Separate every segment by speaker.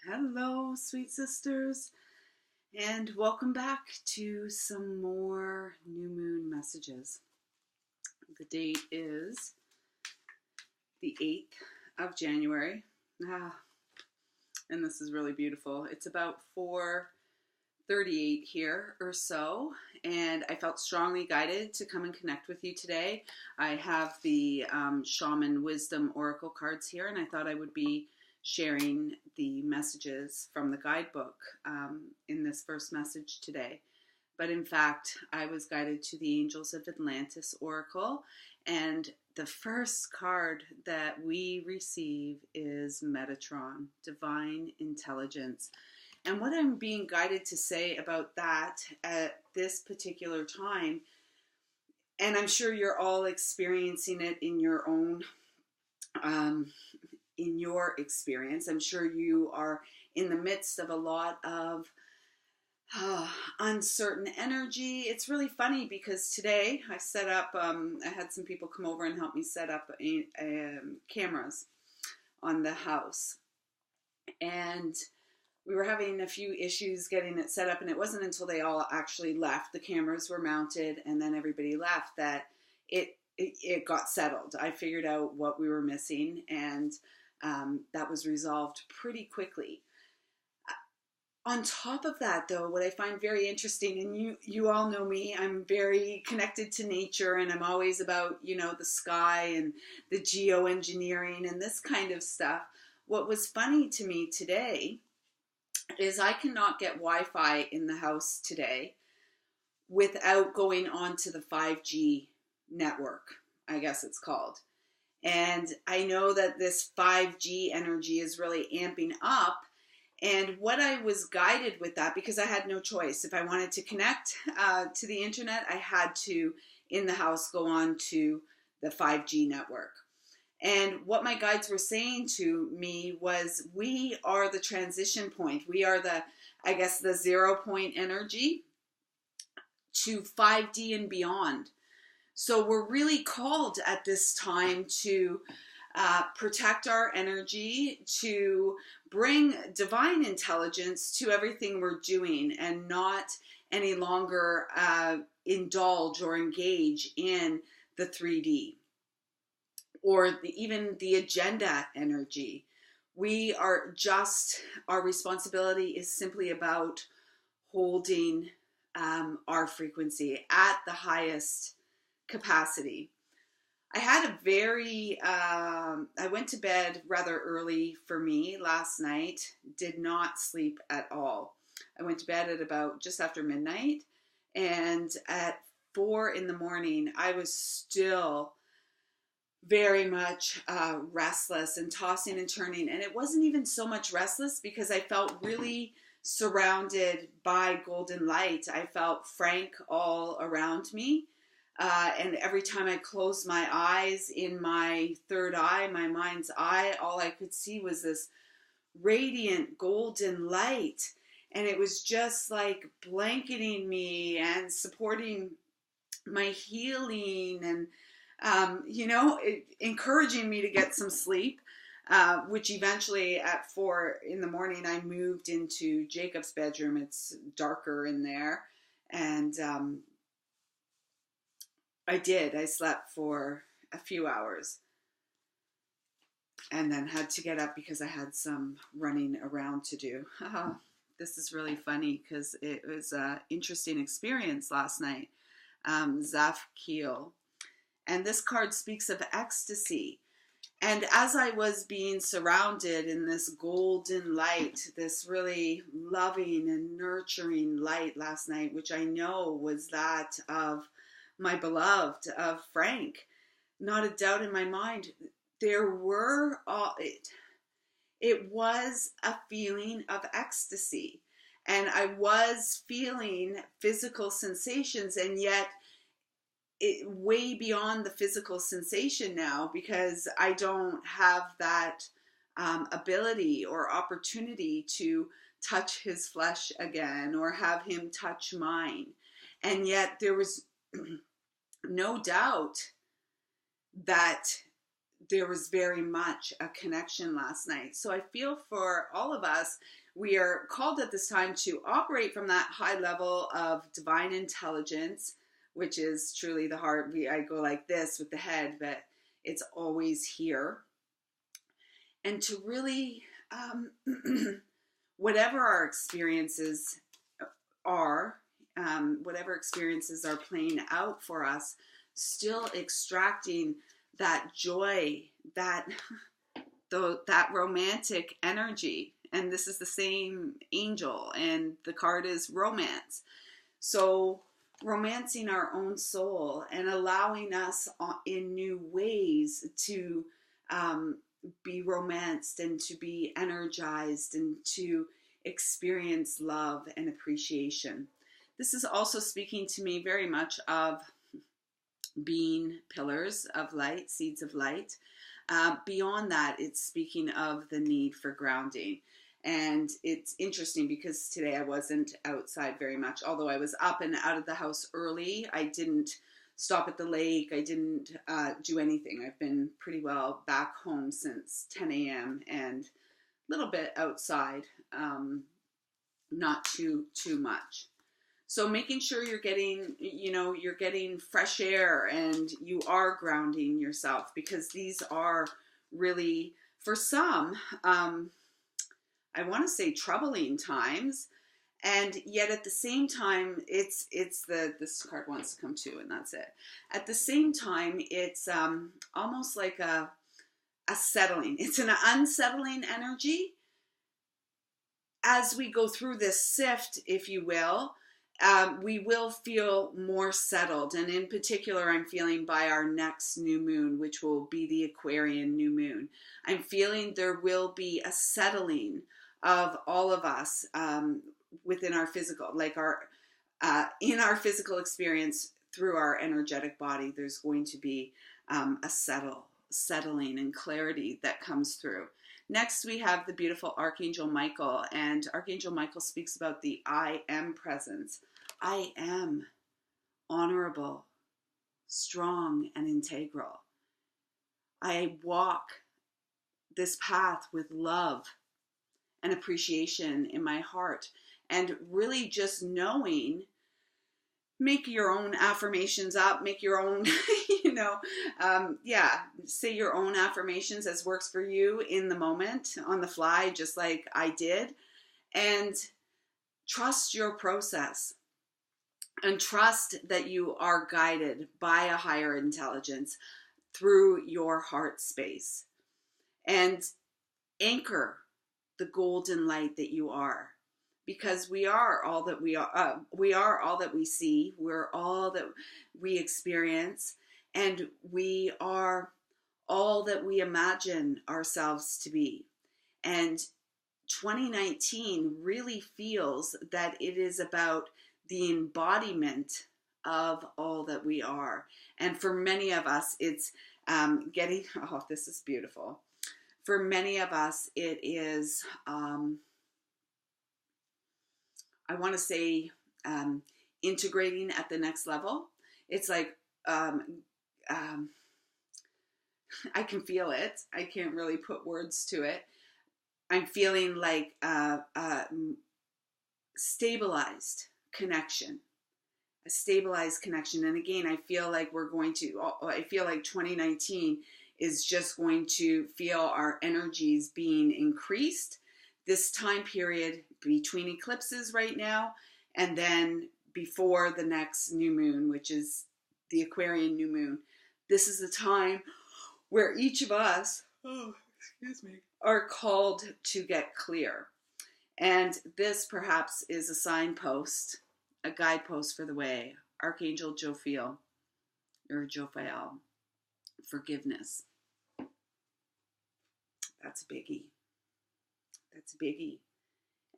Speaker 1: Hello, sweet sisters, and welcome back to some more new moon messages. The date is the 8th of January. Ah, and this is really beautiful. It's about 4:38 here or so, and I felt strongly guided to come and connect with you today. I have the Shaman Wisdom Oracle cards here, and I thought I would be sharing the messages from the guidebook in this first message today. But in fact, I was guided to the Angels of Atlantis Oracle, and the first card that we receive is Metatron, Divine Intelligence. And what I'm being guided to say about that at this particular time, and I'm sure you're all experiencing it in your own in your experience. I'm sure you are in the midst of a lot of uncertain energy. It's really funny because today I set up, I had some people come over and help me set up cameras on the house. And we were having a few issues getting it set up, and it wasn't until they all actually left, the cameras were mounted, and then everybody left, that it got settled. I figured out what we were missing, and that was resolved pretty quickly. On top of that, though, what I find very interesting, and you all know me, I'm very connected to nature, and I'm always about, the sky and the geoengineering and this kind of stuff. What was funny to me today is I cannot get Wi-Fi in the house today without going onto the 5G network, I guess it's called. And I know that this 5G energy is really amping up. And what I was guided with that, because I had no choice. If I wanted to connect to the internet, I had to, in the house, go on to the 5G network. And what my guides were saying to me was, we are the transition point. We are the 0 point energy to 5D and beyond. So we're really called at this time to protect our energy, to bring divine intelligence to everything we're doing, and not any longer indulge or engage in the 3D or even the agenda energy. Our responsibility is simply about holding our frequency at the highest capacity. I went to bed rather early for me last night, did not sleep at all. I went to bed at about just after midnight, and at 4 in the morning, I was still very much restless and tossing and turning. And it wasn't even so much restless because I felt really surrounded by golden light. I felt Frank all around me. And every time I closed my eyes, in my third eye, my mind's eye, all I could see was this radiant golden light. And it was just like blanketing me and supporting my healing and, encouraging me to get some sleep, which eventually at 4 in the morning, I moved into Jacob's bedroom. It's darker in there. And I slept for a few hours and then had to get up because I had some running around to do. This is really funny because it was an interesting experience last night. Zaf Keel. And this card speaks of ecstasy. And as I was being surrounded in this golden light, this really loving and nurturing light last night, which I know was that of my beloved, of Frank, not a doubt in my mind, it was a feeling of ecstasy. And I was feeling physical sensations, and yet way beyond the physical sensation now, because I don't have that ability or opportunity to touch his flesh again or have him touch mine. And yet there was no doubt that there was very much a connection last night. So I feel for all of us, we are called at this time to operate from that high level of divine intelligence, which is truly the heart. I go like this with the head, but it's always here. And to really, whatever our experiences are, whatever experiences are playing out for us, still extracting that joy, that romantic energy. And this is the same angel, and the card is romance. So romancing our own soul and allowing us in new ways to be romanced and to be energized and to experience love and appreciation. This is also speaking to me very much of being pillars of light, seeds of light. Beyond that, it's speaking of the need for grounding. And it's interesting because today I wasn't outside very much. Although I was up and out of the house early, I didn't stop at the lake. I didn't do anything. I've been pretty well back home since 10 a.m. and a little bit outside, not too much. So making sure you're getting fresh air and you are grounding yourself, because these are really, for some, I want to say troubling times. And yet at the same time, it's this card wants to come to, and that's it. At the same time, it's almost like a settling. It's an unsettling energy. As we go through this sift, if you will, we will feel more settled. And in particular, I'm feeling by our next new moon, which will be the Aquarian new moon, I'm feeling there will be a settling of all of us within our physical, like in our physical experience through our energetic body. There's going to be a settling and clarity that comes through. Next, we have the beautiful Archangel Michael, and Archangel Michael speaks about the I am presence. I am honorable, strong, and integral. I walk this path with love and appreciation in my heart, and really just knowing, make your own affirmations up, make your own, say your own affirmations as works for you in the moment, on the fly, just like I did, and trust your process and trust that you are guided by a higher intelligence through your heart space, and anchor the golden light that you are. Because we are all that we are. We are all that we see. We're all that we experience. And we are all that we imagine ourselves to be. And 2019 really feels that it is about the embodiment of all that we are. And for many of us, it's this is beautiful. For many of us, it is... I want to say integrating at the next level. It's like I can feel it. I can't really put words to it. I'm feeling like stabilized connection, a stabilized connection. And again, I feel like 2019 is just going to feel our energies being increased. This time period between eclipses right now, and then before the next new moon, which is the Aquarian new moon, this is the time where each of us, are called to get clear. And this perhaps is a signpost, a guidepost for the way. Archangel Jophiel, or Jophiel, forgiveness. That's a biggie. That's a biggie.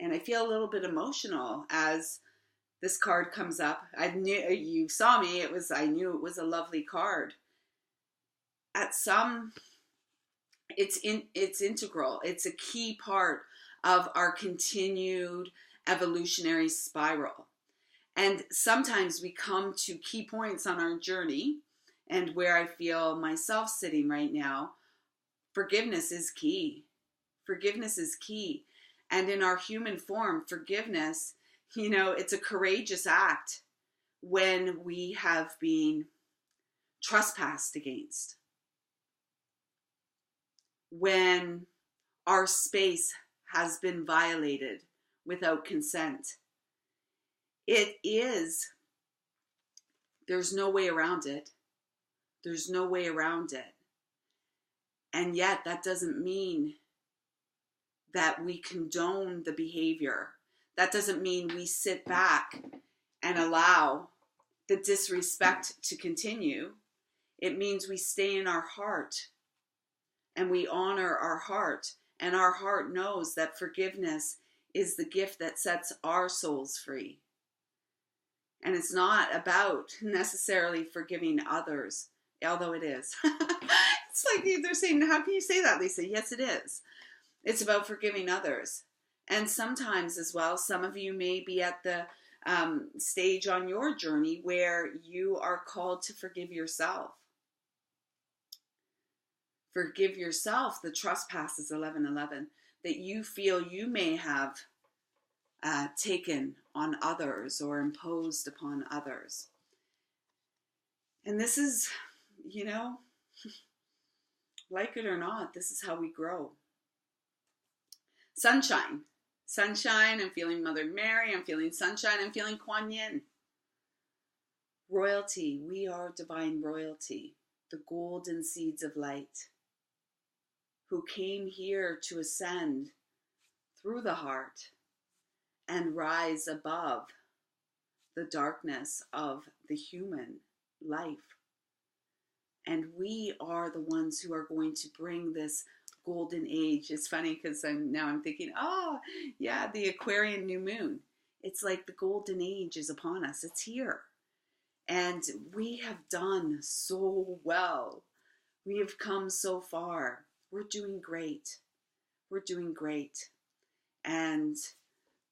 Speaker 1: And I feel a little bit emotional as this card comes up. I knew, you saw me, I knew it was a lovely card. It's integral. It's a key part of our continued evolutionary spiral. And sometimes we come to key points on our journey, and where I feel myself sitting right now, Forgiveness is key. Forgiveness is key. And in our human form, forgiveness, it's a courageous act when we have been trespassed against, when our space has been violated without consent. There's no way around it. There's no way around it. And yet that doesn't mean that we condone the behavior. That doesn't mean we sit back and allow the disrespect to continue. It means we stay in our heart and we honor our heart. And our heart knows that forgiveness is the gift that sets our souls free. And it's not about necessarily forgiving others, although it is. It's like they're saying, how can you say that, Lisa? Yes, it is. It's about forgiving others. And sometimes as well, some of you may be at the stage on your journey where you are called to forgive yourself. Forgive yourself the trespasses, 11:11, that you feel you may have taken on others or imposed upon others. And this is, like it or not, this is how we grow. Sunshine. Sunshine, I'm feeling Mother Mary, I'm feeling sunshine, I'm feeling Kuan Yin. Royalty, we are divine royalty, the golden seeds of light, who came here to ascend through the heart and rise above the darkness of the human life. And we are the ones who are going to bring this golden age. It's funny because I'm thinking, the Aquarian new moon. It's like the golden age is upon us. It's here. And we have done so well. We have come so far. We're doing great. We're doing great. And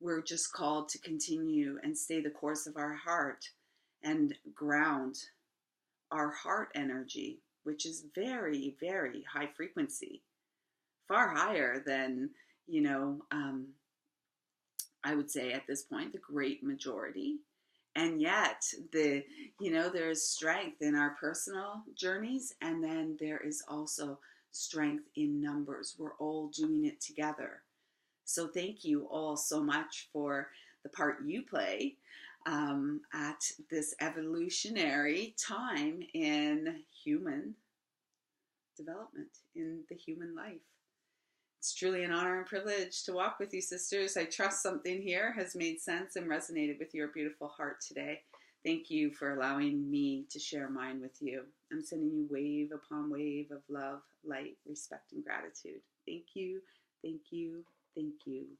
Speaker 1: we're just called to continue and stay the course of our heart and ground our heart energy, which is very, very high frequency, far higher than, I would say at this point, the great majority. And yet there is strength in our personal journeys, and then there is also strength in numbers. We're all doing it together. So thank you all so much for the part you play at this evolutionary time in human development, in the human life. It's truly an honor and privilege to walk with you, sisters. I trust something here has made sense and resonated with your beautiful heart today. Thank you for allowing me to share mine with you. I'm sending you wave upon wave of love, light, respect, and gratitude. Thank you, thank you, thank you.